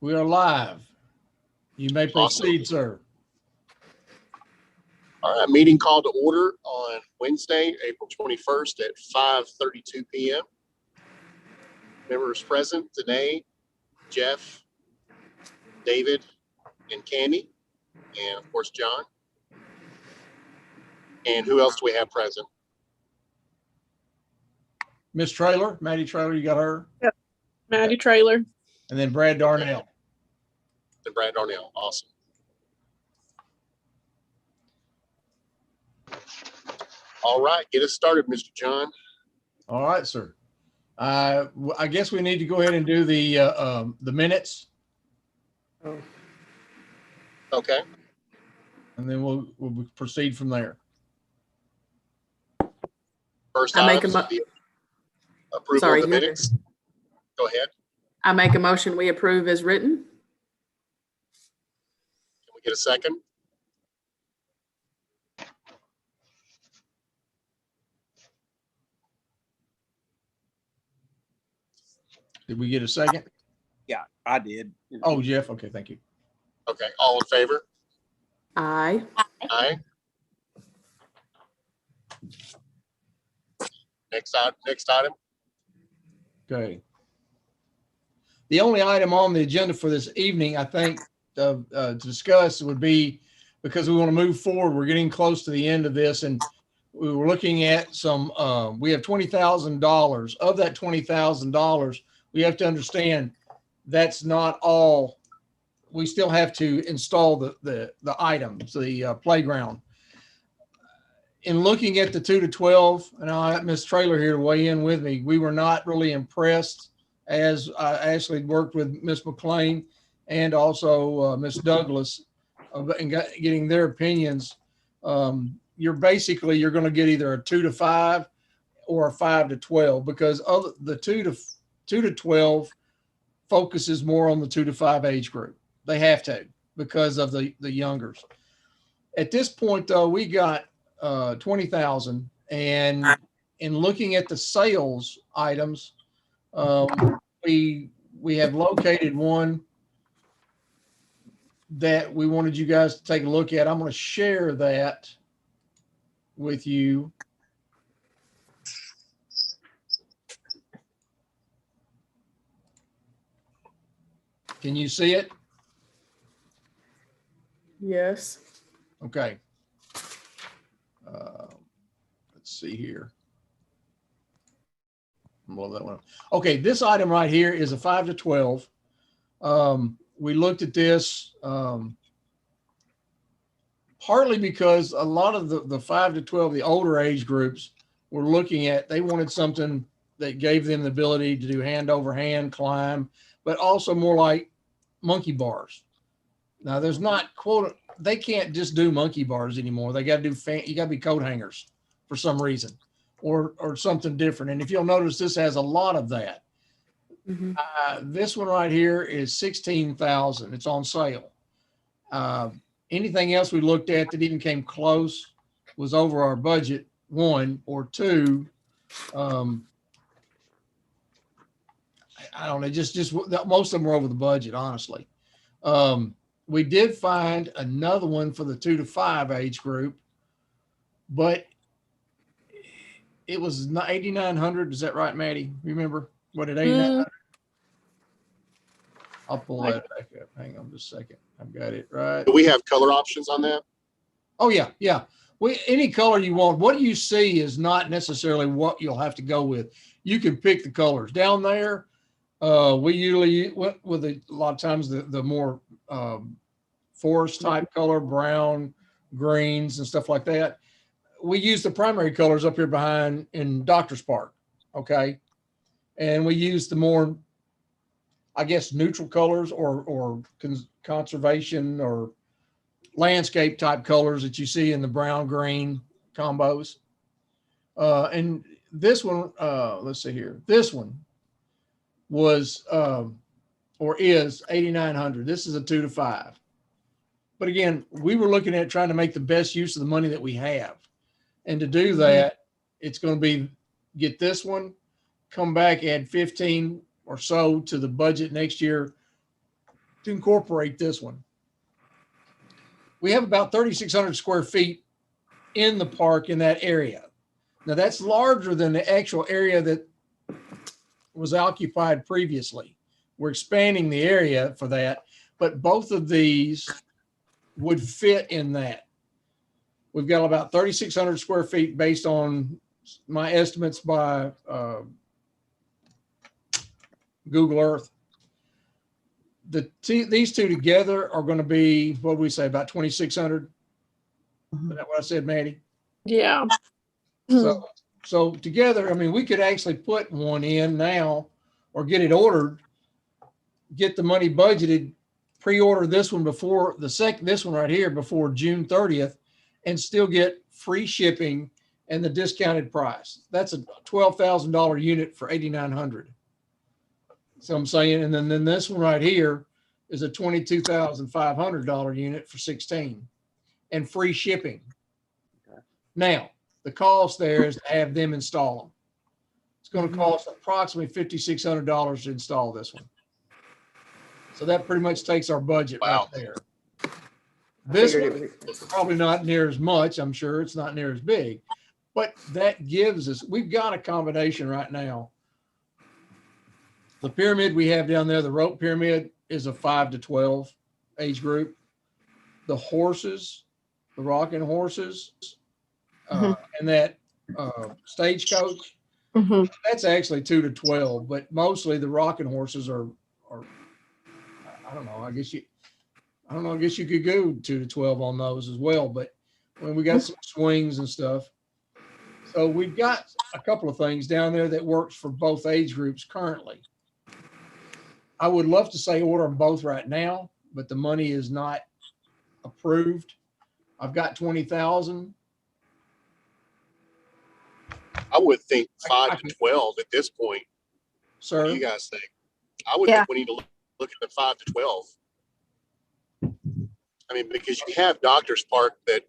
We are live. You may proceed, awesome, sir. All right, meeting called to order on Wednesday, April 21st at 5:32 p.m. Members present today, Jeff, David, and Candy, and of course, John. And who else do we have present? Miss Traylor, Maddie Traylor, you got her? Yep, Maddie Traylor. And then Brad Darnell. Okay. And Brad Darnell, awesome. All right, get us started, Mr. John. All right, sir. I guess we need to go ahead and do the minutes. Oh. Okay. And then we'll proceed from there. First I make item is the approval Sorry, of the minutes. Go ahead. I make a motion we approve as written. Can we get a second? Did we get a second? Yeah, I did. Oh, Jeff. Okay, thank you. Okay, all in favor? Aye. Aye. Next item. Okay. The only item on the agenda for this evening, I think, to discuss would be, because we want to move forward, we're getting close to the end of this, and we were looking at some, we have $20,000. Of that $20,000, we have to understand that's not all. We still have to install the items, the playground. In looking at the 2 to 12, and I got Ms. Traylor here to weigh in with me, we were not really impressed, as I actually worked with Ms. McLean and also Ms. Douglas and getting their opinions. You're going to get either a 2 to 5 or a 5 to 12, because of the 2 to 12 focuses more on the 2 to 5 age group. They have to, because of the youngers. At this point, though, we got 20,000, and in looking at the sales items, we have located one that we wanted you guys to take a look at. I'm going to share that with you. Can you see it? Yes. Okay. Let's see here. Well, that one. Okay, this item right here is a 5 to 12. We looked at this partly because a lot of the 5 to 12, the older age groups, were looking at, they wanted something that gave them the ability to do hand over hand climb, but also more like monkey bars. Now, there's not they can't just do monkey bars anymore. They got to do you got to be coat hangers for some reason, or something different. And if you'll notice, this has a lot of that. Mm-hmm. This one right here is 16,000. It's on sale. Anything else we looked at that even came close was over our budget, 1 or 2. I don't know, just most of them were over the budget, honestly. We did find another one for the 2 to 5 age group, but it was 8,900. Is that right, Maddie? Remember what at 8,900? I'll pull that back up. Hang on just a second. I've got it right. Do we have color options on that? Oh yeah, yeah. Any color you want. What you see is not necessarily what you'll have to go with. You can pick the colors down there. We usually went with a lot of times the more forest type color, brown, greens, and stuff like that. We use the primary colors up here behind in Doctor's Park, okay? And we use the more, I guess, neutral colors or conservation or landscape type colors that you see in the brown green combos. And this one, let's see here. This one was or is 8,900. This is a 2 to 5. But again, we were looking at trying to make the best use of the money that we have. And to do that, it's going to be get this one, come back, add 15 or so to the budget next year to incorporate this one. We have about 3,600 square feet in the park in that area. Now that's larger than the actual area that was occupied previously. We're expanding the area for that, but both of these would fit in that. We've got about 3,600 square feet based on my estimates by Google Earth. These two together are going to be, what do we say, about 2,600? Is that what I said, Maddie? Yeah. So together, I mean, we could actually put one in now or get it ordered, get the money budgeted, pre-order this one before this one right here before June 30th, and still get free shipping and the discounted price. That's a $12,000 unit for $8,900. So I'm saying, and then this one right here is a $22,500 unit for 16 and free shipping. Now, the cost there is to have them install them. It's going to cost approximately $5,600 to install this one. So that pretty much takes our budget right there. This one is probably not near as much. I'm sure it's not near as big, but that gives us, we've got a combination right now. The pyramid we have down there, the rope pyramid, is a 5 to 12 age group. The horses, the rocking horses, and that stagecoach, that's actually 2 to 12, but mostly the rocking horses are I don't know, I guess you could go 2 to 12 on those as well, but when we got some swings and stuff. So we've got a couple of things down there that works for both age groups currently. I would love to say order them both right now, but the money is not approved. I've got 20,000. I would think 5 to 12 at this point. Sir, What do you guys think? I would think we need to look at the 5 to 12. I mean, because you have Doctors Park that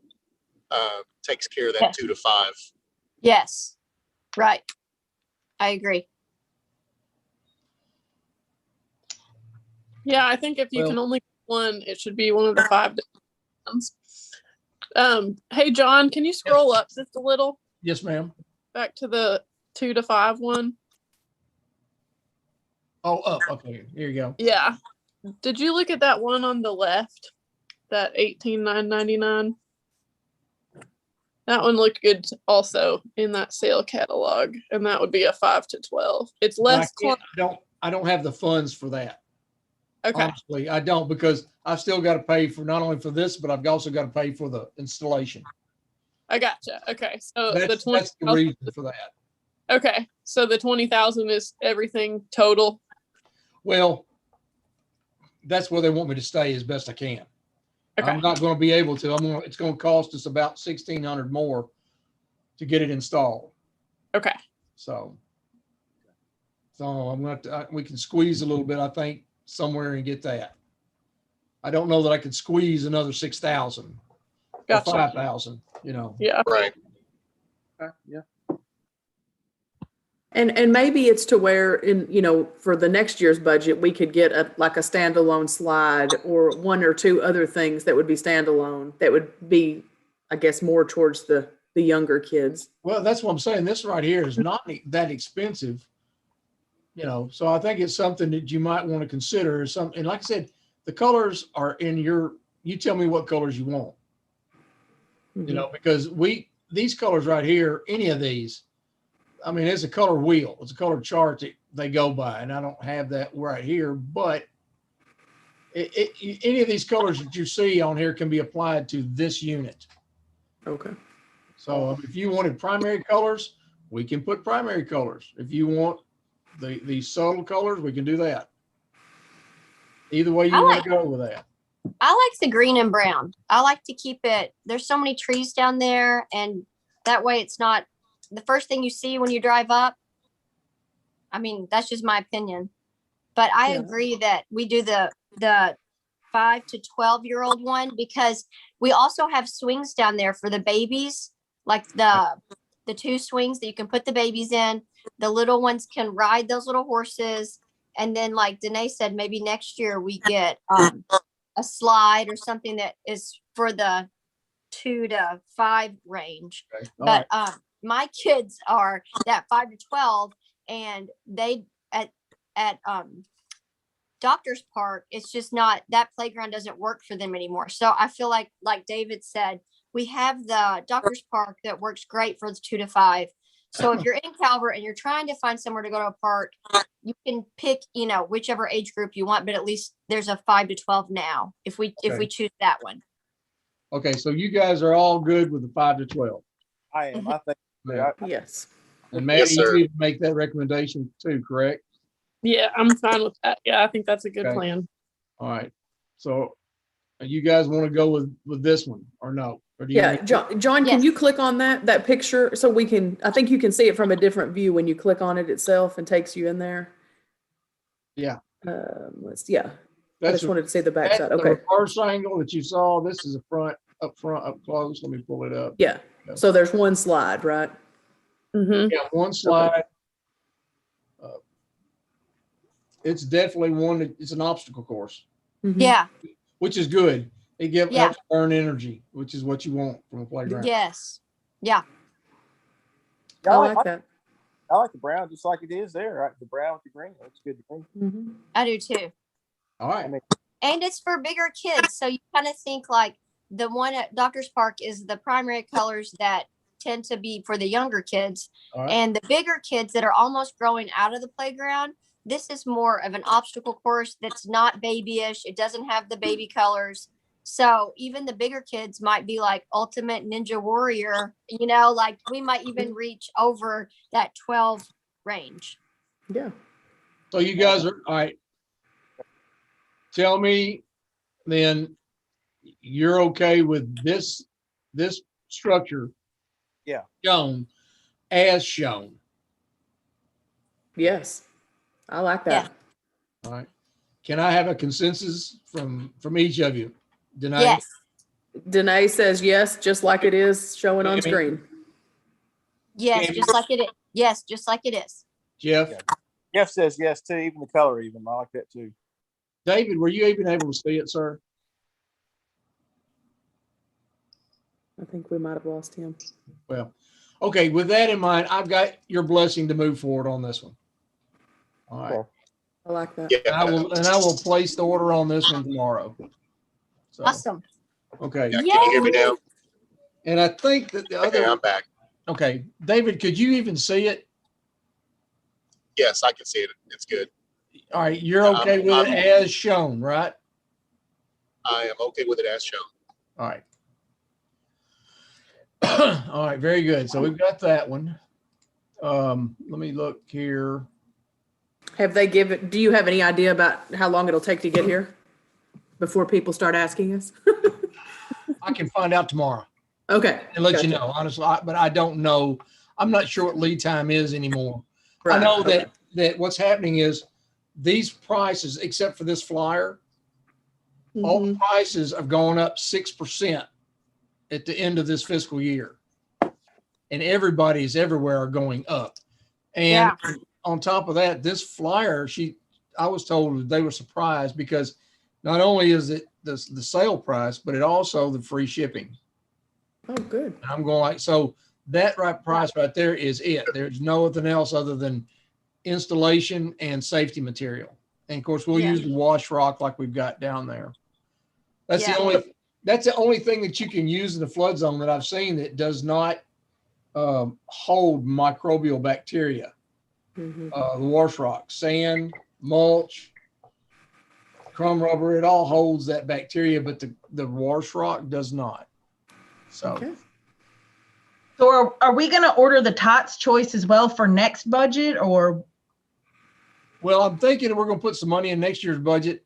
takes care of that 2 to 5. Yes, right. I agree. Yeah, I think if you can only get one, it should be one of the 5 ones. Hey, John, can you scroll up just a little? yes, ma'am. Back to the 2 to 5 one. Oh, up. Okay, here you go. Yeah. Did you look at that one on the left? That 18,999. That one looked good also in that sale catalog, and that would be a 5 to 12. It's less. I don't have the funds for that. Okay. Honestly, I don't, because I've still got to pay for not only for this, but I've also got to pay for the installation. I gotcha. Okay. So That's the reason for that. Okay. So the 20,000 is everything total. Well, that's where they want me to stay as best I can. Okay. I'm not going to be able to. It's going to cost us about $1,600 more to get it installed. Okay. So I'm going to, we can squeeze a little bit, I think, somewhere and get that. I don't know that I could squeeze another 6,000 or Gotcha. 5,000, you know. Yeah. Right. Yeah. And maybe it's to where for the next year's budget, we could get like a standalone slide or one or two other things that would be standalone that would be, I guess, more towards the younger kids. Well, that's what I'm saying. This right here is not that expensive, so I think it's something that you might want to consider. And like I said, the colors are in you tell me what colors you want, because these colors right here, any of these, I mean, it's a color wheel. It's a color chart that they go by, and I don't have that right here, but any of these colors that you see on here can be applied to this unit. Okay. So if you wanted primary colors, we can put primary colors. If you want the subtle colors, we can do that. Either way you want to go with that. I like the green and brown. I like to keep it. There's so many trees down there, and that way it's not the first thing you see when you drive up. I mean, that's just my opinion, but I agree that we do the 5 to 12-year-old one, because we also have swings down there for the babies, like the 2 swings that you can put the babies in. The little ones can ride those little horses, And then like Danae said, maybe next year we get a slide or something that is for the 2 to 5 range. Okay. All But right. my kids are that 5 to 12, and they at Doctor's Park, it's just not, that playground doesn't work for them anymore. So I feel like David said, we have the Doctor's Park that works great for the 2 to 5. So if you're in Calvert and you're trying to find somewhere to go to a park, you can pick, whichever age group you want, but at least there's a 5 to 12 now if we choose that one. Okay, so you guys are all good with the 5 to 12. I am. I think. Yeah. Yes. And Maddie, Yes, sir. you need to make that recommendation too, correct? Yeah, I'm fine with that. Yeah, I think that's a good Okay. plan. All right. So you guys want to go with this one or no? Or do you Yeah, want- John, can Yes. you click on that picture so we can, I think you can see it from a different view when you click on it itself and takes you in there. Yeah. I That's just wanted to see the that's backside. the Okay. reverse angle that you saw. This is up close. Let me pull it up. Yeah. So there's one slide, right? Mm-hmm. Yeah, one slide. It's definitely it's an obstacle course, Mhm. Yeah. which is good. It Yeah. helps burn energy, which is what you want from a playground. Yes. Yeah. I like that. I like the brown just like it is there, right? The brown with the green. Looks good to me. Mhm. I do too. All right. And it's for bigger kids. So you kind of think like the one at Doctor's Park is the primary colors that tend to be for the younger kids. All right. And the bigger kids that are almost growing out of the playground, this is more of an obstacle course that's not babyish. It doesn't have the baby colors. So even the bigger kids might be like Ultimate Ninja Warrior, like we might even reach over that 12 range. Yeah. So you guys are all right. Tell me then you're okay with this structure. Yeah. Shown as shown. Yes. I like that. All right. Can I have a consensus from each of you? Danae? Yes. Danae says yes, just like it is showing on Amy? screen. Yes, Jamie? just like it is. Yes, just like it is. Jeff? Yeah. Jeff says yes too, even the color even. I like that too. David, were you even able to see it, sir? I think we might have lost him. Well, okay, with that in mind, I've got your blessing to move forward on this one. All right. Okay. I like that. Yeah. And I will place the order on this one tomorrow. So, Awesome. okay. Yeah, can you hear me now? And I think that the Okay, other, I'm back. okay, David, could you even see it? Yes, I can see it. It's good. All right, you're okay with it as shown, right? I am okay with it as shown. All right. All right, very good. So we've got that one. Let me look here. Have they do you have any idea about how long it'll take to get here before people start asking us? I can find out tomorrow Okay. and let you Gotcha. know, honestly, but I don't know. I'm not sure what lead time is anymore. I Right, know okay. that what's happening is these prices, except for this flyer, all the Mhm. prices have gone up 6% at the end of this fiscal year. And everybody's everywhere are going up. And on top of that, this flyer, I was told they were surprised because not only is it the sale price, but it also the free shipping. Oh, good. And I'm going like, so that price right there is it. There's nothing else other than installation and safety material. And of course, we'll Yeah. use the wash rock like we've got down there. That's Yeah. that's the only thing that you can use in the flood zone that I've seen that does not hold microbial bacteria. Mhm. The wash rock, sand, mulch, crumb rubber, it all holds that bacteria, but the wash rock does not. So Okay. So are we going to order the Tots choice as well for next budget or? well, I'm thinking we're going to put some money in next year's budget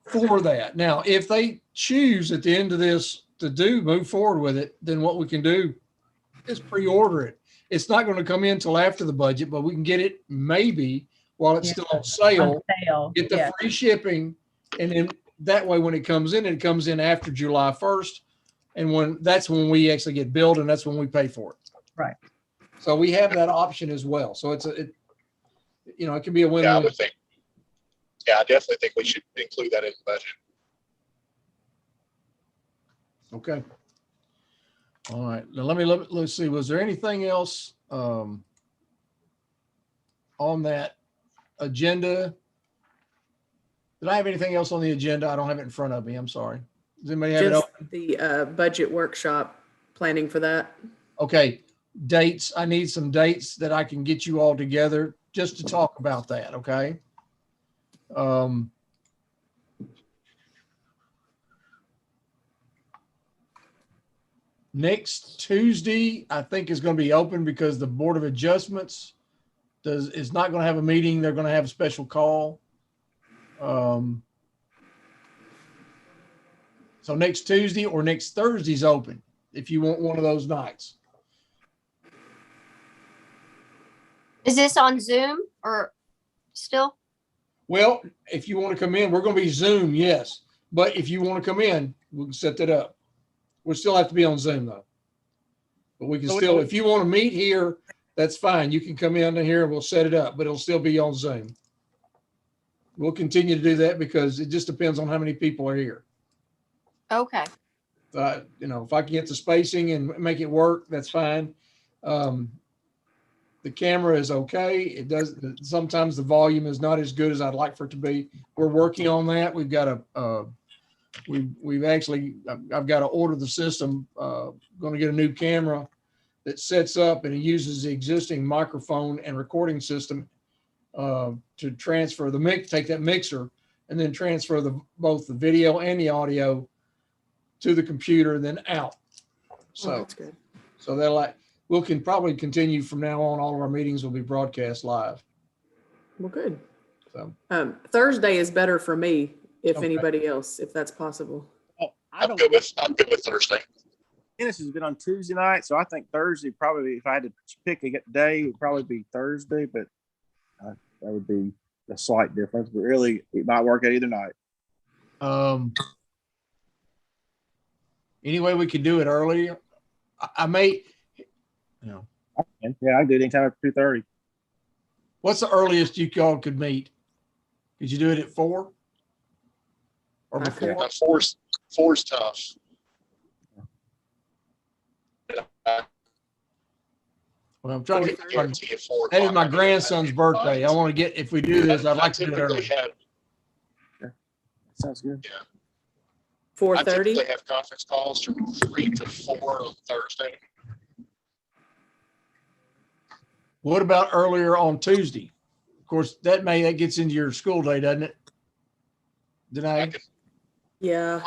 for that. Now, if they choose at the end of this to move forward with it, then what we can do is pre-order it. It's not going to come in till after the budget, but we can get it maybe while it's still on sale, get the free shipping. And then that way, when it comes in after July 1st. And that's when we actually get billed and that's when we pay for it. Right. So we have that option as well. So it can be a Yeah, I win-win. would think Yeah, I definitely think we should include that in the budget. Okay. All right. Now let's see. Was there anything else on that agenda? Did I have anything else on the agenda? I don't have it in front of me. I'm sorry. Does anybody have it Just open? the budget workshop, planning for that. Okay. Dates. I need some dates that I can get you all together just to talk about that. Okay. Next Tuesday, I think is going to be open because the Board of Adjustments is not going to have a meeting. They're going to have a special call. So next Tuesday or next Thursday's open if you want one of those nights. Is this on Zoom or still? Well, if you want to come in, we're going to be Zoom, yes. But if you want to come in, we can set that up. We'll still have to be on Zoom though. But we can still, if you want to meet here, that's fine. You can come in here and we'll set it up, but it'll still be on Zoom. We'll continue to do that because it just depends on how many people are here. Okay. If I can get the spacing and make it work, that's fine. The camera is okay. It does. Sometimes the volume is not as good as I'd like for it to be. We're working on that. We've got I've got to order the system. Going to get a new camera that sets up and it uses the existing microphone and recording system to transfer the mix, take that mixer and then transfer both the video and the audio to the computer and then out. So Oh, that's good. So we can probably continue from now on. All of our meetings will be broadcast live. Well, good. So Thursday is better for me, if Okay. anybody else, if that's possible. Oh, I I'm don't. good with Thursday. Tennis has been on Tuesday night, so I think Thursday probably. If I had to pick a day, it would probably be Thursday, but that would be a slight difference. But really, it might work at either night. Any way we could do it earlier? I may, And yeah, I can do it anytime after 2:30. what's the earliest you all could meet? Could you do it at 4? Or I could. before? Four's tough. Well, I'm trying to get, Guarantee you 4 that is o'clock. my grandson's birthday. I want to get, if we do this, I'd like to do it early. Sounds good. I 4:30? typically have conference calls from 3 to 4 on Thursday. What about earlier on Tuesday? Of course, that gets into your school day, doesn't it? Yeah.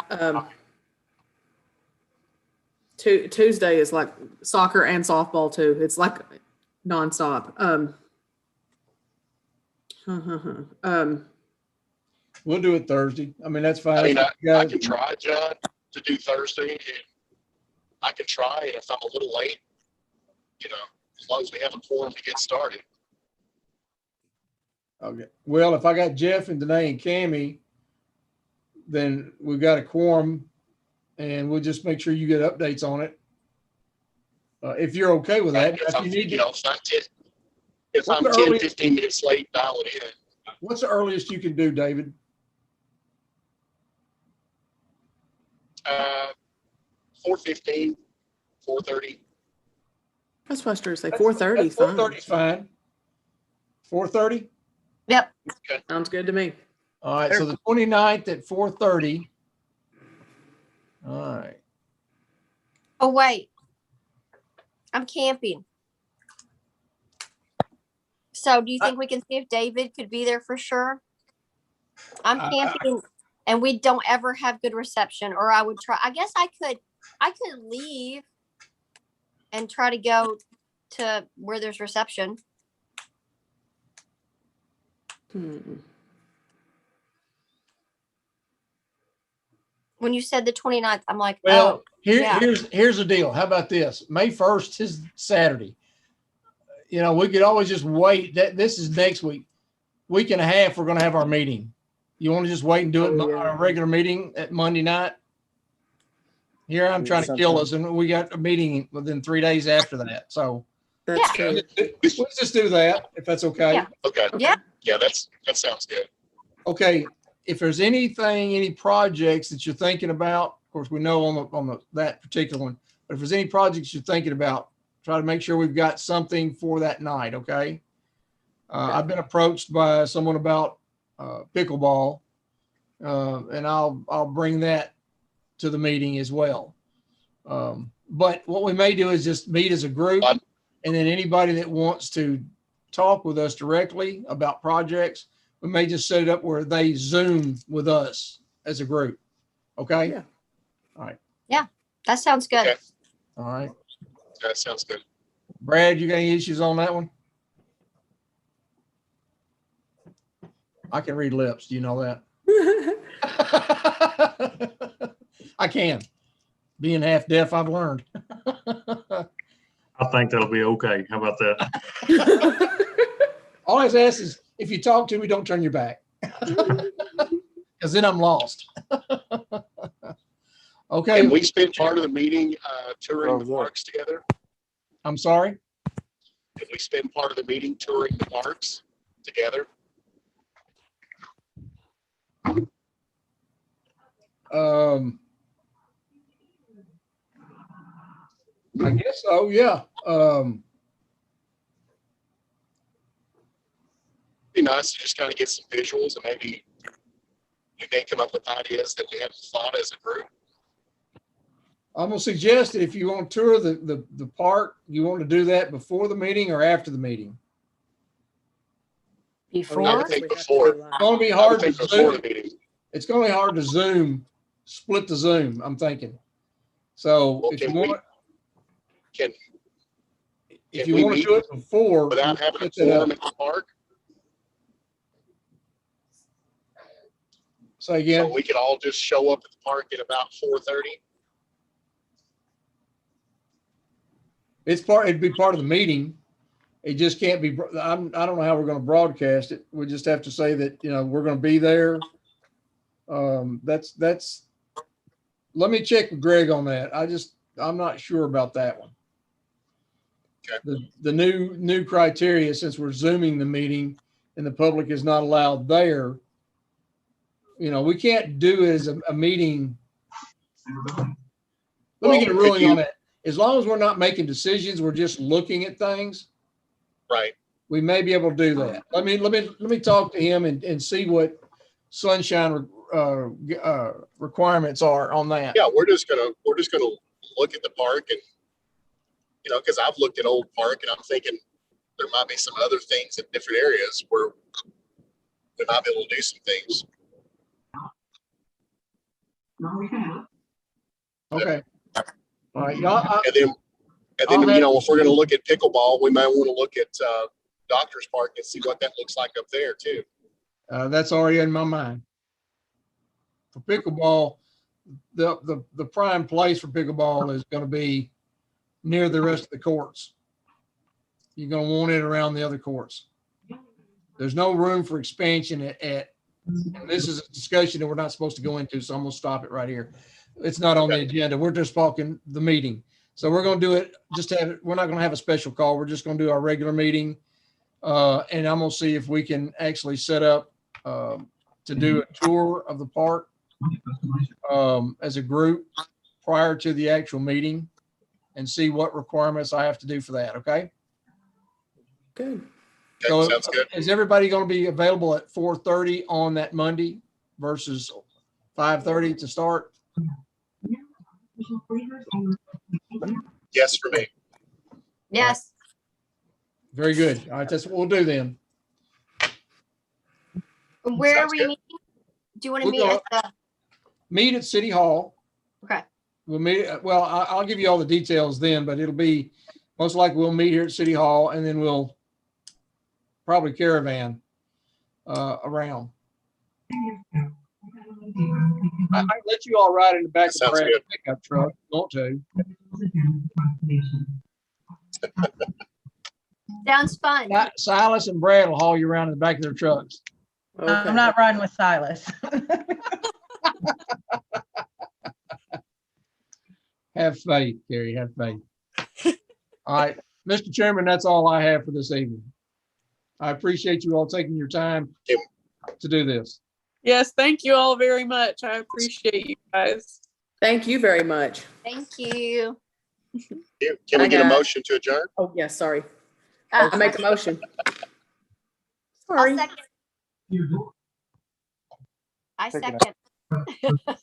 Tuesday is like soccer and softball too. It's like nonstop. We'll do it Thursday. I mean, that's fine. I mean, I Guys, can try, John, to do Thursday, and I can try, and if I'm a little late, as long as we have a quorum to get started. okay. Well, if I got Jeff and Danae and Cammie, then we've got a quorum and we'll just make sure you get updates on it. If you're okay with that. If If you need to, if I'm What's 10, the early- 15 minutes late, dial it in. what's the earliest you can do, David? 4:15, 4:30. I was supposed to say 4:30 is fine. 4:30 is fine. 4:30? Yep. Sounds good to me. All right, so the 29th at 4:30. All right. Oh, wait. I'm camping. So do you think we can see if David could be there for sure? I'm camping and we don't ever have good reception, or I would try. I guess I could leave and try to go to where there's reception. When you said the 29th, I'm like, Well, oh, yeah. here's the deal. How about this? May 1st is Saturday. We could always just wait. This is next week. Week and a half, we're going to have our meeting. You want to just wait and do it our regular meeting at Monday night? Here I'm trying to kill us, and we got a meeting within 3 days after that. So That's true. let's just do that if that's okay. Yeah. Okay. Yeah. Yeah, that sounds good. Okay, if there's anything, any projects that you're thinking about, of course, we know on that particular one, but if there's any projects you're thinking about, try to make sure we've got something for that night, okay? I've been approached by someone about pickleball, and I'll bring that to the meeting as well. But what we may do is just meet as a group, and then anybody that wants to talk with us directly about projects, we may just set it up where they Zoom with us as a group. Okay? Yeah. All right. That sounds good. Okay. All right. That sounds good. Brad, you got any issues on that one? I can read lips. Do you know that? I can. Being half deaf, I've learned. I think that'll be okay. How about that? All I ask is if you talk to me, don't turn your back. Because then I'm lost. Okay. Can we spend part of the meeting touring the Oh, yeah. parks together? I'm sorry. Can we spend part of the meeting touring the parks together? I guess so, yeah. Be nice to just kind of get some visuals and maybe we may come up with ideas that we haven't thought as a group. I'm gonna suggest that if you want to tour the park, you want to do that before the meeting or after the meeting. I Before? would think before. It's gonna be I hard would to think before Zoom. the meeting. It's gonna be hard to Zoom, split the Zoom, I'm thinking. So Well, if you can we- want, Can, if can you we want to meet do it before, without having a set that up. forum at the park, Say so again. we could all just show up at the park at about 4:30? It'd be part of the meeting. It just can't be, I don't know how we're gonna broadcast it. We just have to say that, we're gonna be there. That's, let me check with Greg on that. I'm not sure about that one. Okay. The new criteria, since we're Zooming the meeting and the public is not allowed there, we can't do it as a meeting. Let me get a Well, ruling on that. As long as we're not making decisions, we're just looking at things, Right. we may be able to do that. Let me talk to him and see what sunshine requirements are on that. Yeah, we're just gonna look at the park and, because I've looked at Old Park and I'm thinking there might be some other things in different areas where we might be able to do some things. Okay. All right. Y'all, And then, if we're gonna look at pickleball, we might want to look at Doctor's Park and see what that looks like up there too. that's already in my mind. For pickleball, the prime place for pickleball is going to be near the rest of the courts. You're going to want it around the other courts. There's no room for expansion at this is a discussion that we're not supposed to go into, so I'm going to stop it right here. It's not on the agenda. We're just talking the meeting. So we're going to do it, we're not going to have a special call. We're just going to do our regular meeting. And I'm going to see if we can actually set up to do a tour of the park as a group prior to the actual meeting and see what requirements I have to do for that. Okay. Good. Okay, So sounds good. is everybody going to be available at 4:30 on that Monday versus 5:30 to start? Yes, for me. Yes. Very good. All right. That's what we'll do then. Where are Sounds we good. meeting? Do you want to We'll meet go- at the, Meet at City Hall. okay, We'll meet, well, I'll give you all the details then, but it'll be, most likely we'll meet here at City Hall and then we'll probably caravan around. I might let you all ride in the back of the Sounds Brad's good. pickup truck, if you want to. sounds fun. Silas and Brad will haul you around in the back of their trucks. Okay. I'm not riding with Silas. Have faith, Carrie, have faith. All right, Mr. Chairman, that's all I have for this evening. I appreciate you all taking your time to do this. Yes, thank you all very much. I appreciate you guys. Thank you very much. Thank you. Can we I get a got- motion to adjourn? Oh, yes, sorry. Uh, I make a motion. I'll Sorry. second. I Second. second.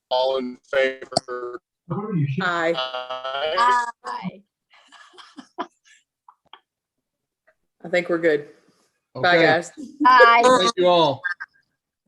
All in favor? Aye. Aye. Aye. I think we're good. Bye, Okay. guys. Aye. Thank you all.